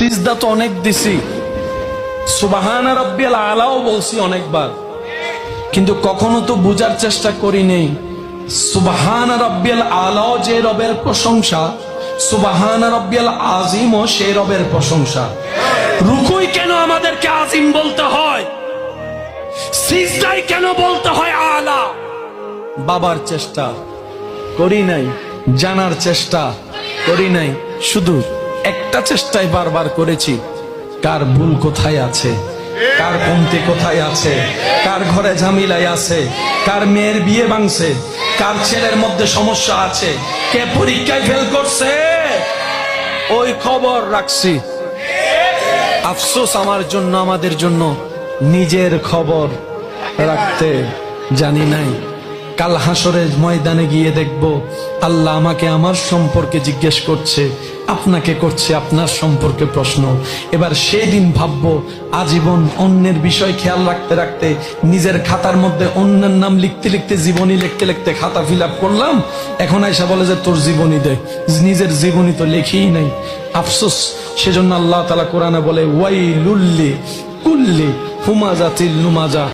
সিজদা তো অনেক দিছি, সুবহানা রাব্বিয়াল আলাও বলছি অনেকবার, কিন্তু কখনো তো বুঝার চেষ্টা করি নেই সুবহানা রাব্বিয়াল আলাও যে রবের প্রশংসা, সুবহানা রাব্বিয়াল আযীমও সেই রবের প্রশংসা। রুকুই কেন আমাদেরকে আযীম বলতে হয়, সিজদায় কেন বলতে হয় আলা? বাবার চেষ্টা করি নাই, জানার চেষ্টা করি নাই, শুধু একটা চেষ্টাই বারবার করেছি, কার ভুল কোথায় আছে, কার কমতি কোথায় আছে, কার ঘরে ঝামেলায় আছে, কার মেয়ের বিয়ে ভাঙছে, কার ছেলের মধ্যে সমস্যা আছে, কে পরীক্ষায় ফেল করছে, ওই খবর রাখছি। আফসোস আমার জন্য, আমাদের জন্য নিজের খবর রাখতে জানি নাই। কাল হাসরের ময়দানে গিয়ে দেখব আল্লাহ আমাকে আমার সম্পর্কে জিজ্ঞেস করছে, আপনাকে করছে আপনার সম্পর্কে প্রশ্ন। এবার সেই দিন ভাববো আজীবন অন্যের বিষয় খেয়াল রাখতে রাখতে নিজের খাতার মধ্যে অন্যের নাম লিখতে লিখতে, জীবনী লিখতে লিখতে খাতা ফিল আপ করলাম, এখন আয়সা বলে যে তোর জীবনী দে, নিজের জীবনী তো লেখিই নাই। আফসোস। সেজন্য আল্লাহ তাআলা কোরআনে বলে ওয়াইলুল লিকুল্লি হুমাজাতিল লুমাজা।